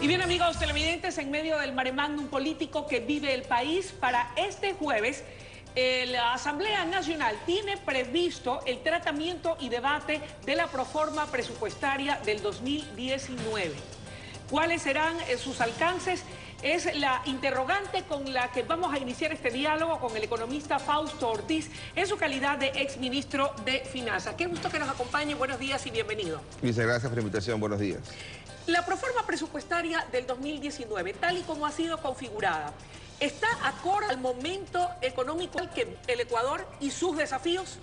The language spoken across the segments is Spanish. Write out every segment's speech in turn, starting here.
Y bien, amigos televidentes, en medio del mare magnum político que vive el país, para este jueves, la Asamblea Nacional tiene previsto el tratamiento y debate de la proforma presupuestaria del 2019. ¿Cuáles serán sus alcances? Es la interrogante con la que vamos a iniciar este diálogo con el economista Fausto Ortiz en su calidad de exministro de Finanzas. Qué gusto que nos acompañe, buenos días y bienvenido. Muchas gracias por la invitación, buenos días. La proforma presupuestaria del 2019, tal y como ha sido configurada, ¿está acorde al momento económico que el Ecuador y sus desafíos?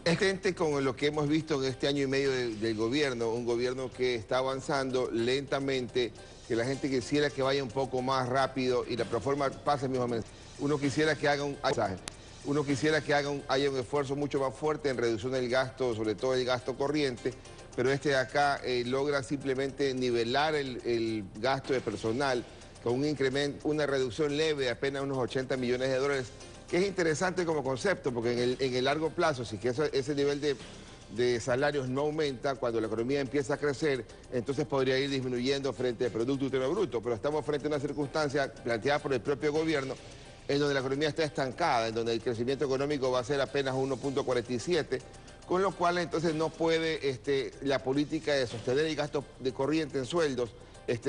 Es coherente con lo que hemos visto en este año y medio del gobierno, un gobierno que está avanzando lentamente, que la gente quisiera que vaya un poco más rápido y la proforma pase el mismo mensaje. Uno quisiera que haya un esfuerzo mucho más fuerte en reducción del gasto, sobre todo el gasto corriente, pero este de acá logra simplemente nivelar el gasto de personal con un incremento, una reducción leve de apenas unos 80 millones de dólares, que es interesante como concepto, porque en el largo plazo, si que ese nivel de salarios no aumenta, cuando la economía empieza a crecer, entonces podría ir disminuyendo frente al Producto Interno Bruto, pero estamos frente a una circunstancia planteada por el propio gobierno, en donde la economía está estancada, en donde el crecimiento económico va a ser apenas 1.47, con lo cual entonces no puede la política de sostener el gasto de corriente en sueldos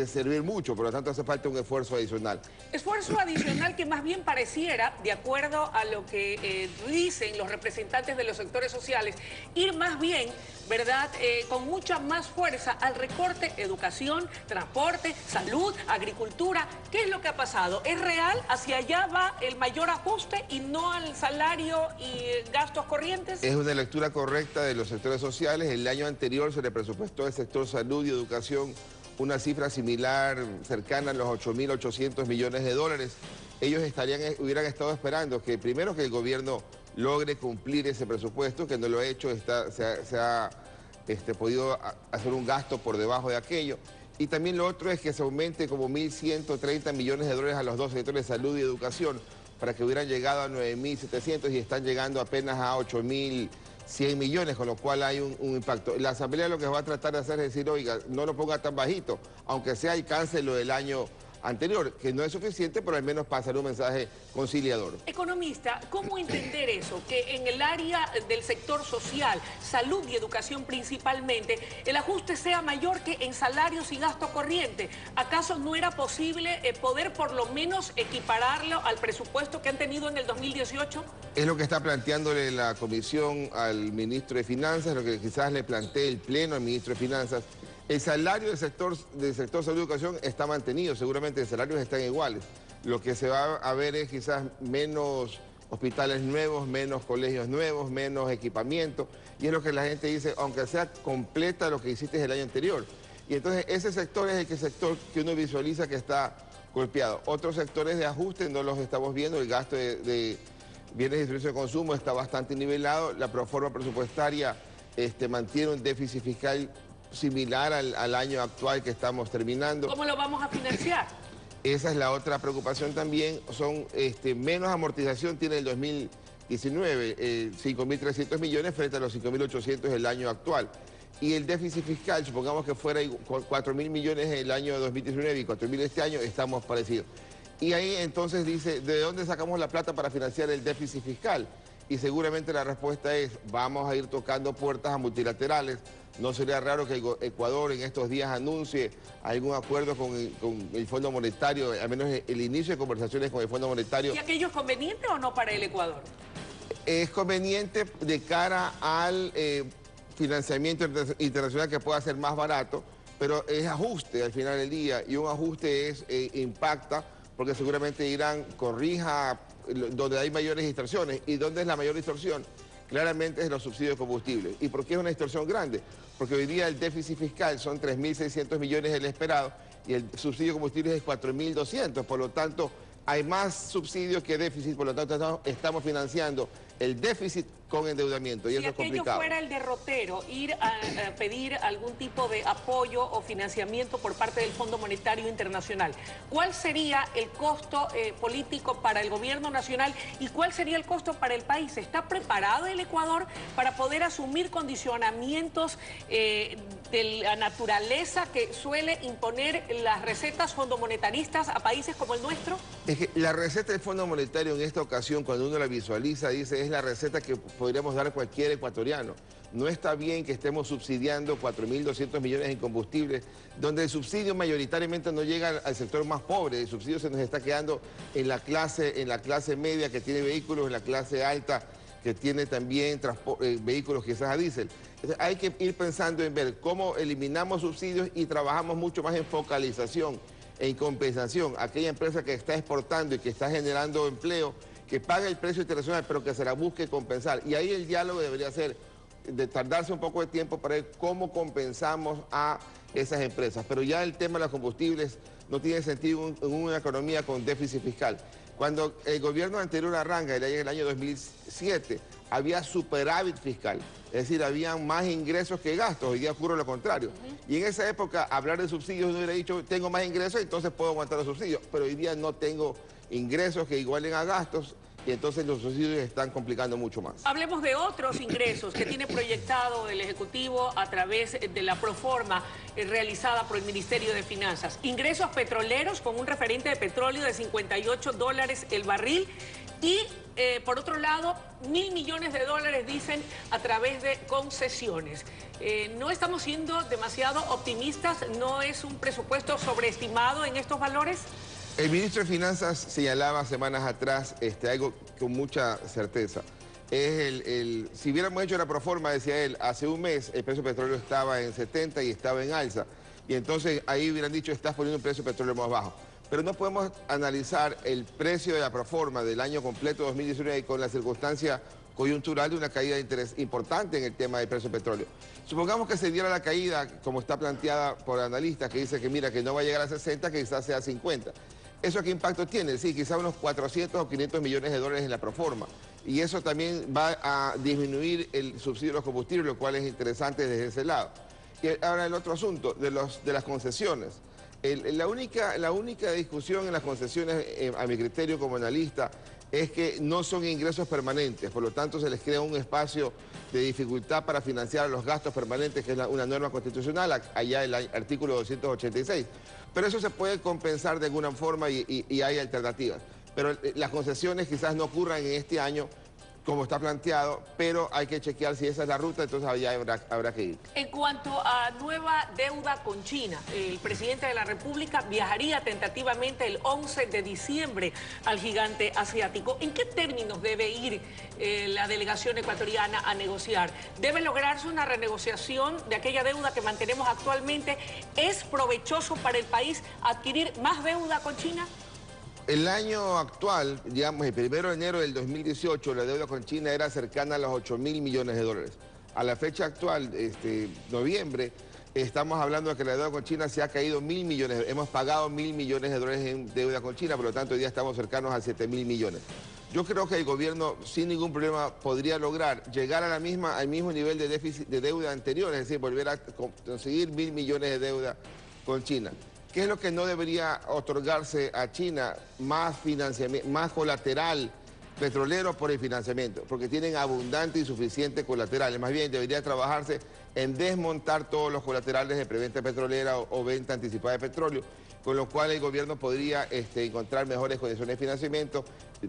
servir mucho, por lo tanto hace falta un esfuerzo adicional. Esfuerzo adicional que más bien pareciera, de acuerdo a lo que dicen los representantes de los sectores sociales, ir más bien, ¿verdad?, con mucha más fuerza al recorte, educación, transporte, salud, agricultura. ¿Qué es lo que ha pasado? ¿Es real? ¿Hacia allá va el mayor ajuste y no al salario y gastos corrientes? Es una lectura correcta de los sectores sociales. El año anterior se le presupuestó al sector salud y educación una cifra similar, cercana a los 8.800 millones de dólares. Ellos hubieran estado esperando que primero que el gobierno logre cumplir ese presupuesto, que no lo ha hecho, se ha podido hacer un gasto por debajo de aquello. Y también lo otro es que se aumente como 1.130 millones de dólares a los dos sectores de salud y educación, para que hubieran llegado a 9.700 y están llegando apenas a 8.100 millones, con lo cual hay un impacto. La Asamblea lo que va a tratar de hacer es decir, oiga, no lo ponga tan bajito, aunque sea alcance lo del año anterior, que no es suficiente, pero al menos pasar un mensaje conciliador. Economista, ¿cómo entender eso? Que en el área del sector social, salud y educación principalmente, el ajuste sea mayor que en salarios y gasto corriente. ¿Acaso no era posible poder por lo menos equipararlo al presupuesto que han tenido en el 2018? Es lo que está planteándole la comisión al ministro de Finanzas, lo que quizás le plantee el pleno al ministro de Finanzas. El salario del sector salud y educación está mantenido, seguramente los salarios están iguales. Lo que se va a ver es quizás menos hospitales nuevos, menos colegios nuevos, menos equipamiento. Y es lo que la gente dice, aunque sea completa lo que hiciste el año anterior. Y entonces ese sector es el sector que uno visualiza que está golpeado. Otros sectores de ajuste no los estamos viendo, el gasto de bienes y servicios de consumo está bastante nivelado. La proforma presupuestaria mantiene un déficit fiscal similar al año actual que estamos terminando. ¿Cómo lo vamos a financiar? Esa es la otra preocupación también. Menos amortización tiene el 2019, 5.300 millones frente a los 5.800 del año actual. Y el déficit fiscal, supongamos que fuera 4.000 millones el año 2019 y 4.000 este año, estamos parecidos. Y ahí entonces dice, ¿de dónde sacamos la plata para financiar el déficit fiscal? Y seguramente la respuesta es, vamos a ir tocando puertas a multilaterales. No sería raro que Ecuador en estos días anuncie algún acuerdo con el Fondo Monetario, al menos el inicio de conversaciones con el Fondo Monetario. ¿Y aquello es conveniente o no para el Ecuador? Es conveniente de cara al financiamiento internacional, que pueda ser más barato, pero es ajuste al final del día, y un ajuste impacta, porque seguramente Irán corrija donde hay mayores distorsiones. ¿Y dónde es la mayor distorsión? Claramente es los subsidios de combustible. ¿Y por qué es una distorsión grande? Porque hoy día el déficit fiscal son 3.600 millones el esperado y el subsidio de combustible es 4.200. Por lo tanto, hay más subsidios que déficit. Por lo tanto, estamos financiando el déficit con endeudamiento, y eso es complicado. Si aquello fuera el derrotero, ir a pedir algún tipo de apoyo o financiamiento por parte del Fondo Monetario Internacional, ¿cuál sería el costo político para el gobierno nacional y cuál sería el costo para el país? ¿Está preparado el Ecuador para poder asumir condicionamientos de la naturaleza que suele imponer las recetas fondomonetaristas a países como el nuestro? Es que la receta del Fondo Monetario en esta ocasión, cuando uno la visualiza, dice, es la receta que podríamos dar a cualquier ecuatoriano. No está bien que estemos subsidiando 4.200 millones en combustible, donde el subsidio mayoritariamente no llega al sector más pobre. El subsidio se nos está quedando en la clase media que tiene vehículos, en la clase alta que tiene también vehículos quizás a diésel. Entonces, hay que ir pensando en ver cómo eliminamos subsidios y trabajamos mucho más en focalización, en compensación. Aquella empresa que está exportando y que está generando empleo, que paga el precio internacional, pero que se la busque compensar. Y ahí el diálogo debería ser de tardarse un poco de tiempo para ver cómo compensamos a esas empresas. Pero ya el tema de los combustibles no tiene sentido en una economía con déficit fiscal. Cuando el gobierno anterior arranca, en el año 2007, había superávit fiscal. Es decir, habían más ingresos que gastos. Hoy día ocurre lo contrario. Y en esa época, hablar de subsidios, uno hubiera dicho, tengo más ingresos, entonces puedo aguantar los subsidios. Pero hoy día no tengo ingresos que igualen a gastos, y entonces los subsidios están complicando mucho más. Hablemos de otros ingresos que tiene proyectado el Ejecutivo a través de la proforma realizada por el Ministerio de Finanzas. Ingresos petroleros con un referente de petróleo de $58 el barril y, por otro lado, $1.000 millones, dicen, a través de concesiones. ¿No estamos siendo demasiado optimistas? ¿No es un presupuesto sobreestimado en estos valores? El ministro de Finanzas señalaba semanas atrás algo con mucha certeza. Si hubiéramos hecho la proforma, decía él, hace un mes el precio del petróleo estaba en 70 y estaba en alza. Y entonces ahí hubieran dicho, estás poniendo un precio de petróleo más bajo. Pero no podemos analizar el precio de la proforma del año completo 2019 con la circunstancia coyuntural de una caída de interés importante en el tema del precio del petróleo. Supongamos que se diera la caída, como está planteada por analistas, que dice que mira, que no va a llegar a 60, que quizás sea 50. ¿Eso qué impacto tiene? Sí, quizás unos 400 o 500 millones de dólares en la proforma. Y eso también va a disminuir el subsidio de los combustibles, lo cual es interesante desde ese lado. Y ahora el otro asunto, de las concesiones. La única discusión en las concesiones, a mi criterio como analista, es que no son ingresos permanentes, por lo tanto se les crea un espacio de dificultad para financiar los gastos permanentes, que es una norma constitucional, allá el artículo 286. Pero eso se puede compensar de alguna forma y hay alternativas. Pero las concesiones quizás no ocurran en este año, como está planteado, pero hay que chequear si esa es la ruta, entonces allá habrá que ir. En cuanto a nueva deuda con China, el presidente de la República viajaría tentativamente el 11 de diciembre al gigante asiático. ¿En qué términos debe ir la delegación ecuatoriana a negociar? ¿Debe lograrse una renegociación de aquella deuda que mantenemos actualmente? ¿Es provechoso para el país adquirir más deuda con China? El año actual, digamos, el 1 de enero del 2018, la deuda con China era cercana a los 8.000 millones de dólares. A la fecha actual, noviembre, estamos hablando de que la deuda con China se ha caído 1.000 millones. Hemos pagado 1.000 millones de dólares en deuda con China, por lo tanto hoy día estamos cercanos a 7.000 millones. Yo creo que el gobierno sin ningún problema podría lograr llegar a al mismo nivel de déficit de deuda anterior, es decir, volver a conseguir 1.000 millones de deuda con China. ¿Qué es lo que no debería otorgarse a China? Más financiamiento, más colateral petrolero por el financiamiento, porque tienen abundante y suficiente colaterales. Más bien debería trabajarse en desmontar todos los colaterales de preventa petrolera o venta anticipada de petróleo, con lo cual el gobierno podría encontrar mejores condiciones de financiamiento,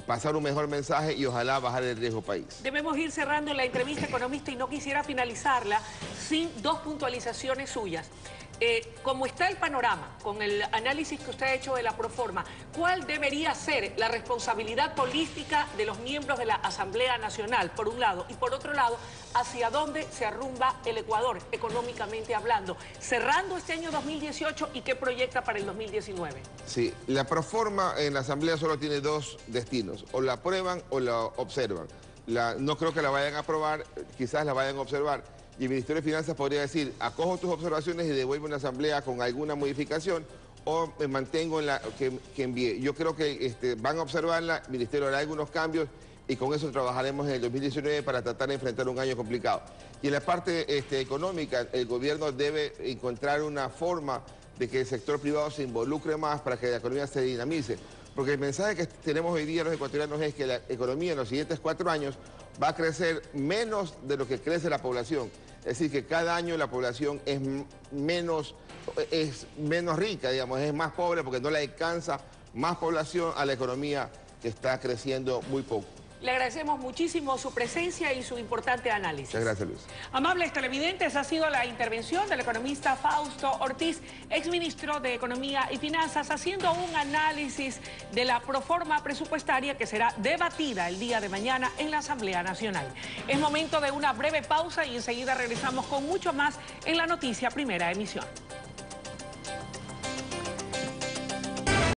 pasar un mejor mensaje y ojalá bajar el riesgo país. Debemos ir cerrando la entrevista, economista, y no quisiera finalizarla sin dos puntualizaciones suyas. Como está el panorama, con el análisis que usted ha hecho de la proforma, ¿cuál debería ser la responsabilidad política de los miembros de la Asamblea Nacional, por un lado? Y por otro lado, ¿hacia dónde se arrumba el Ecuador, económicamente hablando? Cerrando este año 2018, ¿y qué proyecta para el 2019? Sí, la proforma en la Asamblea solo tiene dos destinos, o la aprueban o la observan. No creo que la vayan a aprobar, quizás la vayan a observar. Y el Ministerio de Finanzas podría decir, acojo tus observaciones y devuelvo una asamblea con alguna modificación o me mantengo en la que envié. Yo creo que van a observarla, el Ministerio hará algunos cambios y con eso trabajaremos en el 2019 para tratar de enfrentar un año complicado. Y en la parte económica, el gobierno debe encontrar una forma de que el sector privado se involucre más para que la economía se dinamice. Porque el mensaje que tenemos hoy día los ecuatorianos es que la economía en los siguientes 4 años va a crecer menos de lo que crece la población. Es decir, que cada año la población es menos rica, digamos, es más pobre porque no le alcanza más población a la economía que está creciendo muy poco. Le agradecemos muchísimo su presencia y su importante análisis. Muchas gracias, Luis. Amables televidentes, ha sido la intervención del economista Fausto Ortiz, exministro de Economía y Finanzas, haciendo un análisis de la proforma presupuestaria que será debatida el día de mañana en la Asamblea Nacional. Es momento de una breve pausa y enseguida regresamos con mucho más en la noticia Primera Emisión.